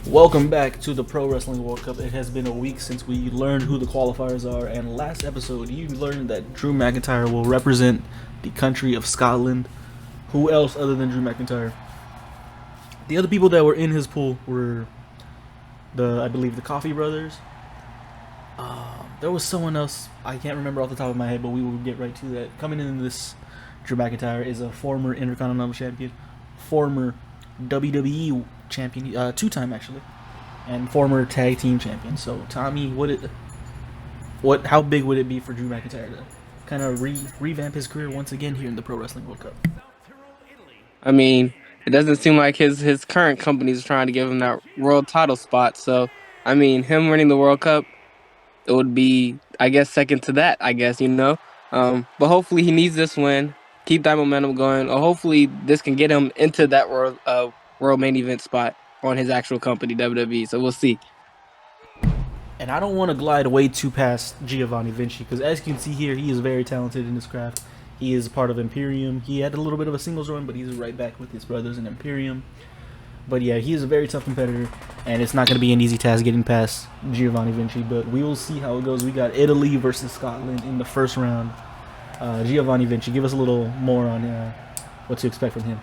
Welcome back to the Pro Wrestling World Cup. It has been a week since we learned who the qualifiers are, and last episode you learned that Drew McIntyre will represent the country of Scotland. Who else other than Drew McIntyre? The other people that were in his pool were I believe the Coffee Brothers. There was someone else, I can't remember off the top of my head, but we will get right to that. Coming in this, Drew McIntyre is a former Intercontinental Champion, former WWE Champion, two-time actually, and former Tag Team Champion. So, Tommy, how big would it be for Drew McIntyre to kind of revamp his career once again here in the Pro Wrestling World Cup? I mean, it doesn't seem like his current company is trying to give him that world title spot. So, I mean, him winning the World Cup, it would be, I guess, second to that, But hopefully he needs this win, keep that momentum going, or hopefully this can get him into that world main event spot on his actual company, WWE. So we'll see. And I don't want to glide way too past Giovanni Vinci, because as you can see here, he is very talented in his craft. He is part of Imperium. He had a little bit of a singles run, but he's right back with his brothers in Imperium. But yeah, he is a very tough competitor, and it's not going to be an easy task getting past Giovanni Vinci, but we will see how it goes. We got Italy versus Scotland in the first round. Giovanni Vinci, give us a little more on what to expect from him.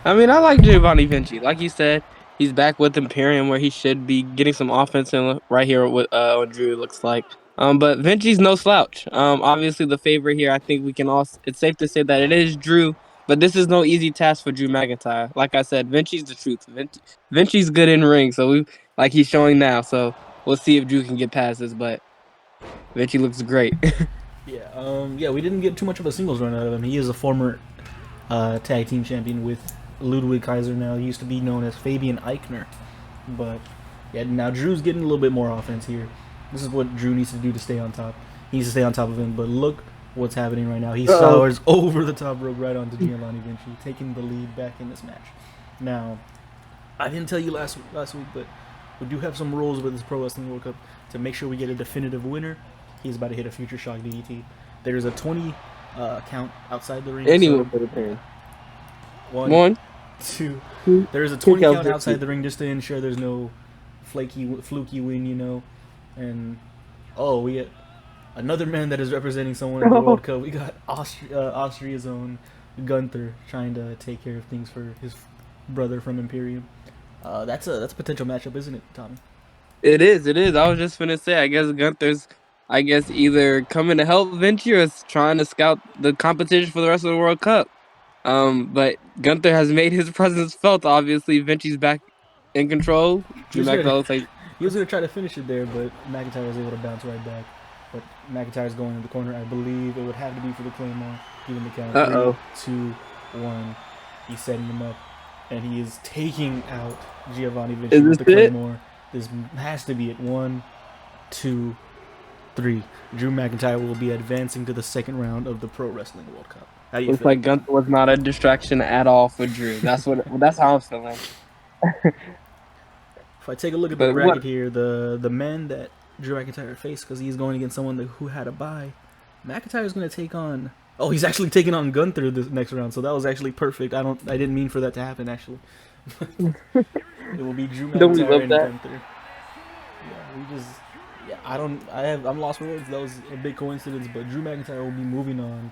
I mean, I like Giovanni Vinci. Like you said, he's back with Imperium, where he should be getting some offense in right here with on Drew, it looks like. But Vinci's no slouch. Obviously the favorite here, I think we can all. It's safe to say that it is Drew, but this is no easy task for Drew McIntyre. Like I said, Vinci's the truth. Vinci's good in ring, so like he's showing now. So we'll see if Drew can get past this, but Vinci looks great. Yeah, we didn't get too much of a singles run out of him. He is a former tag team champion with Ludwig Kaiser now. He used to be known as Fabian Eichner. But yeah, now Drew's getting a little bit more offense here. This is what Drew needs to do to stay on top. He needs to stay on top of him, but look what's happening right now. He sours over the top rope right onto Giovanni Vinci, taking the lead back in this match. Now, I didn't tell you last week, but we do have some rules with this Pro Wrestling World Cup to make sure we get a definitive winner. He's about to hit a Future Shock DDT. There's a 20 count outside the ring. Anyone for the pin. One, two. There's a 20 count outside the ring just to ensure there's no fluky win, And we get another man that is representing someone in the World Cup. We got Austria's own Gunther trying to take care of things for his brother from Imperium. That's a potential matchup, isn't it, Tommy? It is. I was just finna say, I guess Gunther's either coming to help Vinci or is trying to scout the competition for the rest of the World Cup. But Gunther has made his presence felt. Obviously, Vinci's back in control. He was going to try to finish it there, but McIntyre was able to bounce right back. But McIntyre's going in the corner. I believe it would have to be for the Claymore, given the count. 3, 2, 1. He's setting him up, and he is taking out Giovanni Vinci with the Claymore. This has to be it. 1, 2, 3. Drew McIntyre will be advancing to the second round of the Pro Wrestling World Cup. How do you feel? Like Gunther was not a distraction at all for Drew. That's how I'm feeling. If I take a look at the bracket here, the man that Drew McIntyre faced, because he's going against someone who had a bye, McIntyre is going to take on. Oh, he's actually taking on Gunther this next round, so that was actually perfect. I didn't mean for that to happen actually. It will be Drew McIntyre and Gunther. I'm lost for words. That was a big coincidence, but Drew McIntyre will be moving on.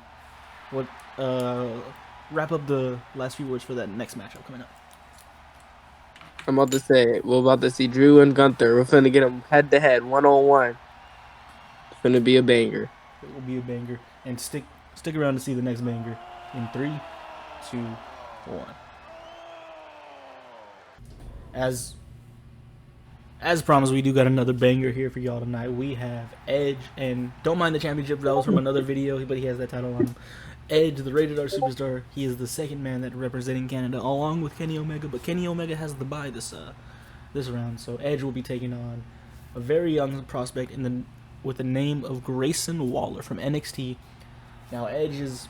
Wrap up the last few words for that next matchup coming up. I'm about to say, we're about to see Drew and Gunther. We're finna get them head to head, 1-on-1. It's finna be a banger. It will be a banger, and stick around to see the next banger in 3, 2, 1. As promised, we do got another banger here for y'all tonight. We have Edge, and don't mind the championship, that was from another video, but he has that title on him. Edge, the Rated R Superstar, he is the second man that representing Canada, along with Kenny Omega, but Kenny Omega has the bye this round, so Edge will be taking on a very young prospect with the name of Grayson Waller from NXT. Now, Edge is,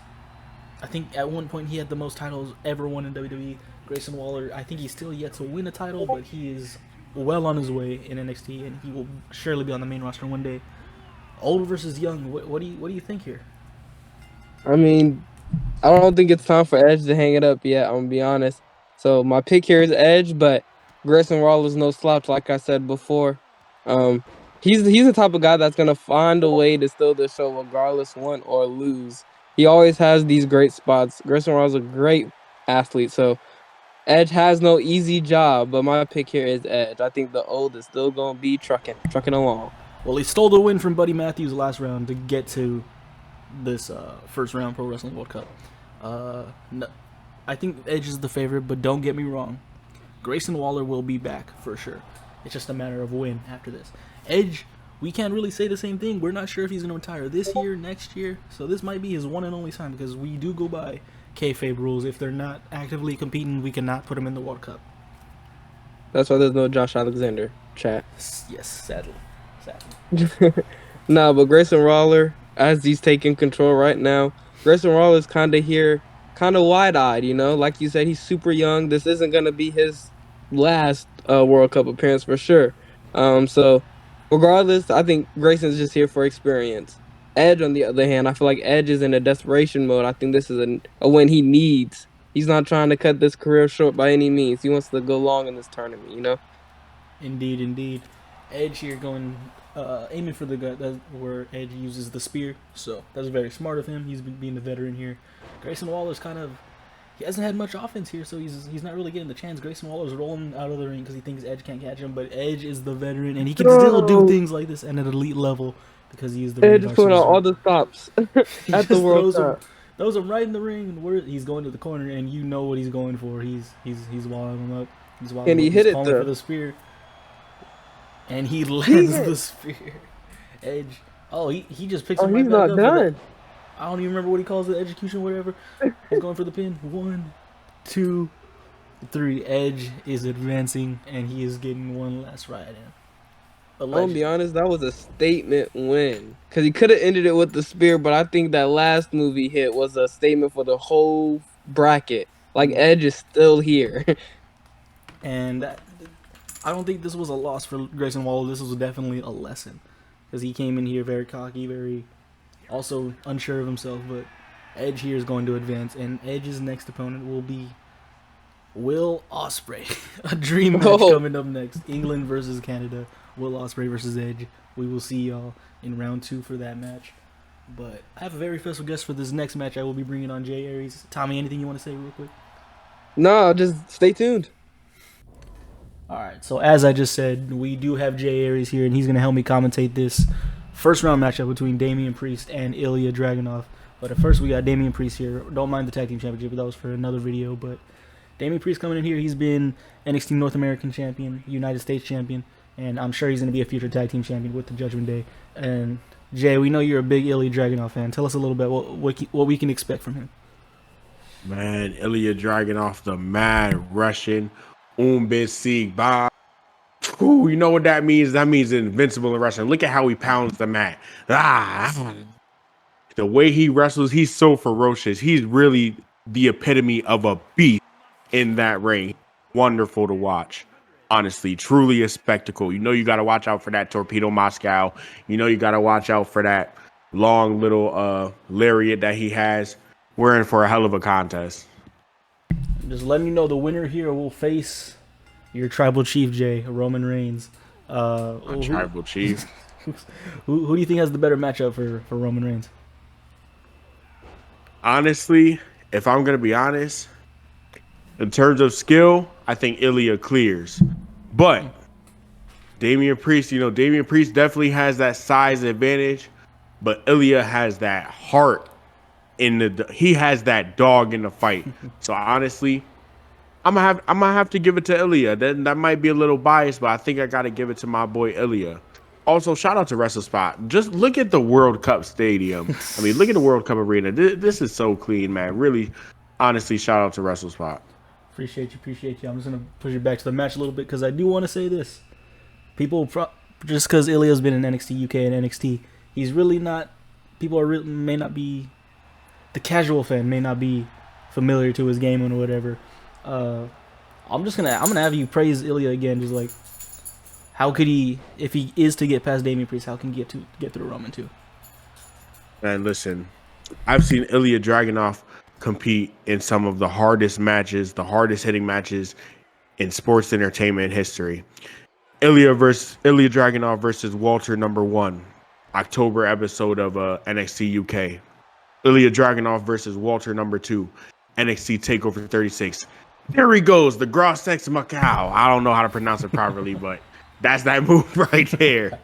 I think at one point he had the most titles ever won in WWE. Grayson Waller, I think he's still yet to win a title, but he is well on his way in NXT, and he will surely be on the main roster one day. Old versus young, what do you think here? I mean, I don't think it's time for Edge to hang it up yet, I'm gonna be honest. So my pick here is Edge, but Grayson Waller's no slouch, like I said before. Um, he's the type of guy that's gonna find a way to steal the show regardless win or lose. He always has these great spots. Grayson Waller's a great athlete, so Edge has no easy job. But my pick here is Edge. I think the old is still gonna be trucking along. Well, he stole the win from Buddy Matthews last round to get to this first round Pro Wrestling World Cup. No, I think Edge is the favorite, but don't get me wrong. Grayson Waller will be back for sure. It's just a matter of when after this. Edge, we can't really say the same thing. We're not sure if he's going to retire this year, next year. So this might be his one and only time because we do go by kayfabe rules. If they're not actively competing, we cannot put him in the World Cup. That's why there's no Josh Alexander, chat. Yes, sadly. Nah, but Grayson Waller, as he's taking control right now, Grayson Waller's kind of here, kind of wide-eyed, you know? Like you said, he's super young. This isn't going to be his last World Cup appearance for sure. So regardless, I think Grayson's just here for experience. Edge, on the other hand, I feel like Edge is in a desperation mode. I think this is a win he needs. He's not trying to cut this career short by any means. He wants to go long in this tournament, you know? Indeed. Edge here going, aiming for the gut. That's where Edge uses the spear. So that's very smart of him. He's been being the veteran here. Grayson Waller's he hasn't had much offense here, so he's not really getting the chance. Grayson Waller's rolling out of the ring because he thinks Edge can't catch him, but Edge is the veteran, and he can still do things like this at an elite level because he is the Edge put on all the stops at the World Cup. Throws him right in the ring, and he's going to the corner, and you know what he's going for. He's walling him up. And he hit it for the spear, and he lands the spear. Edge. Oh, he just picks him right he's back not up. done. I don't even remember what he calls it, execution, whatever. He's going for the pin. 1, 2, 3. Edge is advancing, and he is getting one last ride in. I'm gonna be honest, that was a statement win. Because he could have ended it with the spear, but I think that last move he hit was a statement for the whole bracket. Like, Edge is still here. And I don't think this was a loss for Grayson Waller. This was definitely a lesson. Because he came in here very cocky, very also unsure of himself. But Edge here is going to advance. And Edge's next opponent will be Wwe Aew. A dream match coming up next. England versus Canada. Wwe Aew versus Edge. We will see y'all in round 2 for that match. But I have a very special guest for this next match. I will be bringing on Jay Aries. Tommy, anything you want to say real quick? No, just stay tuned. Alright, so as I just said, we do have Jay Aries here, and he's going to help me commentate this first round matchup between Damian Priest and Ilya Draganov. But at first, we got Damian Priest here. Don't mind the tag team championship, but that was for another video. But Damian Priest coming in here. He's been NXT North American champion, United States champion, and I'm sure he's going to be a future tag team champion with the Judgment Day. And Jay, we know you're a big Ilya Dragunov fan. Tell us a little bit what we can expect from him. Man, Ilya Dragunov, the mad Russian, Umbisig. Ooh, you know what that means? That means invincible in Russian. Look at how he pounds the mat. The way he wrestles, he's so ferocious. He's really the epitome of a beast in that ring. Wonderful to watch. Honestly, truly a spectacle. You know you got to watch out for that Torpedo Moscow. You know you got to watch out for that long little lariat that he has. We're in for a hell of a contest. Just letting you know the winner here will face your tribal chief, Jay, Roman Reigns. Tribal chief. Who do you think has the better matchup for Roman Reigns? Honestly, if I'm going to be honest, in terms of skill, I think Ilya clears. But Damian Priest, Damian Priest definitely has that size advantage, but Ilya has that heart he has that dog in the fight. So honestly, I'm gonna have to give it to Ilya. That might be a little biased, but I think I gotta give it to my boy Ilya. Also, shout out to WrestleSpot. Just look at the World Cup stadium. I mean, look at the World Cup arena. This is so clean, man. Really, honestly, shout out to WrestleSpot. Appreciate you. I'm just gonna push it back to the match a little bit because I do want to say this. People, just because Ilya's been in NXT UK and NXT, he's really not. May not be. The casual fan may not be familiar to his game or whatever. I'm gonna have you praise Ilya again. Just like, how could he, if he is to get past Damian Priest, how can he get through Roman too? Man, listen, I've seen Ilya Dragunov compete in some of the hardest matches, the hardest hitting matches in sports entertainment history. Ilya Draganov versus Walter number 1, October episode of NXT UK. Ilya Dragunov versus Walter number 2, NXT TakeOver 36. There he goes, the Gross X Macau. I don't know how to pronounce it properly, but that's that move right there.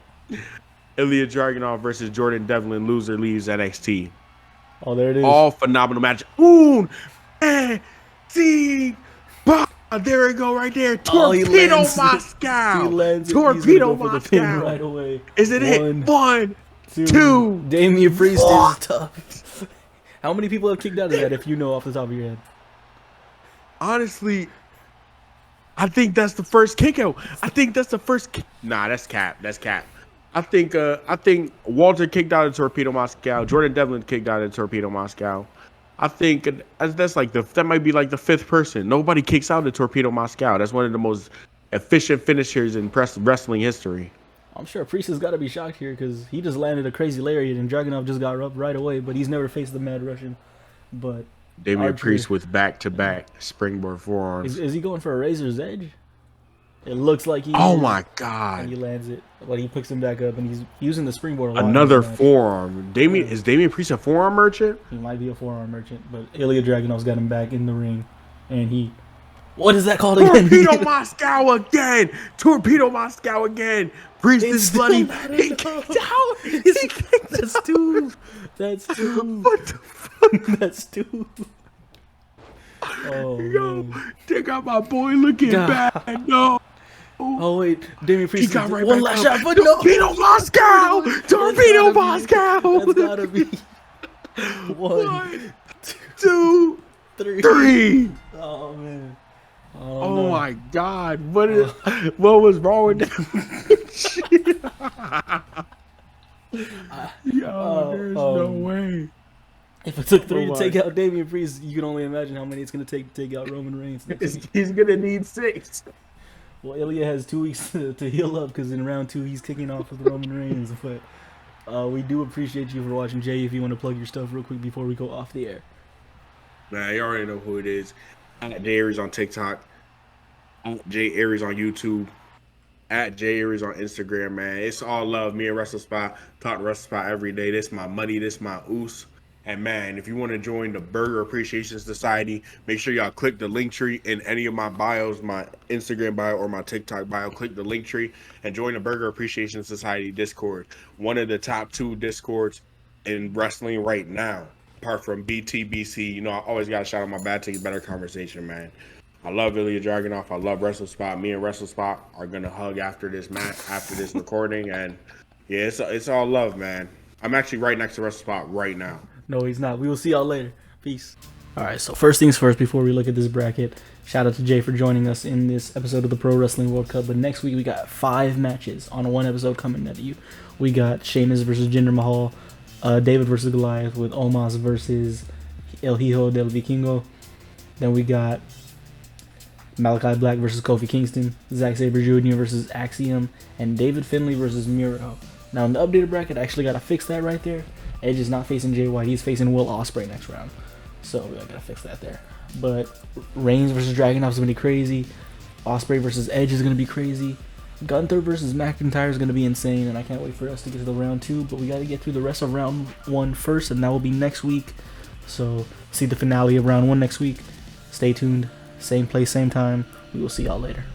Ilya Dragunov versus Jordan Devlin, loser leaves NXT. Oh, there it is. All phenomenal match. Boom! See, there we go right there. Torpedo Moscow. Torpedo Moscow. Right away. Is it it? 1, 2. Damian Priest is tough. How many people have kicked out of that if you know off the top of your head? Honestly, I think that's the first kick out. Nah, that's cap. That's cap. I think Walter kicked out of Torpedo Moscow. Jordan Devlin kicked out of Torpedo Moscow. I think that's like that might be like the 5th person. Nobody kicks out of Torpedo Moscow. That's one of the most efficient finishers in wrestling history. I'm sure Priest has got to be shocked here because he just landed a crazy lariat and Dragunov just got up right away, but he's never faced the Mad Russian. But Damian Priest with back-to-back springboard forearms. Is he going for a razor's edge? It looks like he. Oh my God! And he lands it, but he picks him back up, and he's using the springboard a lot. Another forearm. Is Damian Priest a forearm merchant? He might be a forearm merchant, but Ilya Dragunov's got him back in the ring, and he. What is that called again? Torpedo Moscow again! Torpedo Moscow again! Priest is bloody. He kicked out. That's 2. That's 2. What the fuck? That's 2. Oh, yo, man. they got my boy looking bad. No. Oh wait, Damian Priest He got right one back last up. shot, but no. Torpedo Moscow! Torpedo Moscow! That's gotta be 1, 2, 3. Oh man. Oh no. my God! What was wrong with that? Yo, there's no way. If it took 3 to take out Damian Priest, you can only imagine how many it's gonna take to take out Roman Reigns. He's gonna need 6. Well, Ilya has 2 weeks to heal up because in round 2 he's kicking off with Roman Reigns. But we do appreciate you for watching. Jay, if you want to plug your stuff real quick before we go off the air. Man, you already know who it is. At Jay Aries on TikTok. At Jay Aries on YouTube. At Jay Aries on Instagram, man. It's all love. Me and WrestleSpot talk WrestleSpot every day. This my money. This my oos. And man, if you want to join the Burger Appreciation Society, make sure y'all click the link tree in any of my bios, my Instagram bio or my TikTok bio. Click the link tree and join the Burger Appreciation Society Discord. One of the top 2 Discords in wrestling right now, apart from BTBC. You know, I always got to shout out my Bad Take Better Conversation, man. I love Ilya Dragunov. I love WrestleSpot. Me and WrestleSpot are going to hug after this match, after this recording. And yeah, it's all love, man. I'm actually right next to WrestleSpot right now. No, he's not. We will see y'all later. Peace. All right, so first things first, before we look at this bracket, shout out to Jay for joining us in this episode of the Pro Wrestling World Cup. But next week, we got 5 matches on one episode coming at you. We got Sheamus versus Jinder Mahal, David versus Goliath with Omos versus El Hijo del Vikingo. Then we got Malachi Black versus Kofi Kingston, Zack Sabre Jr. versus Axiom, and David Finlay versus Miro. Now, in the updated bracket, I actually got to fix that right there. Edge is not facing Jay White. He's facing Will Ospreay next round. So, I got to fix that there. But Reigns versus Dragunov is going to be crazy. Ospreay versus Edge is going to be crazy. Gunther versus McIntyre is going to be insane. And I can't wait for us to get to the round 2. But we got to get through the rest of round 1 first. And that will be next week. So, see the finale of round 1 next week. Stay tuned. Same place, same time. We will see y'all later.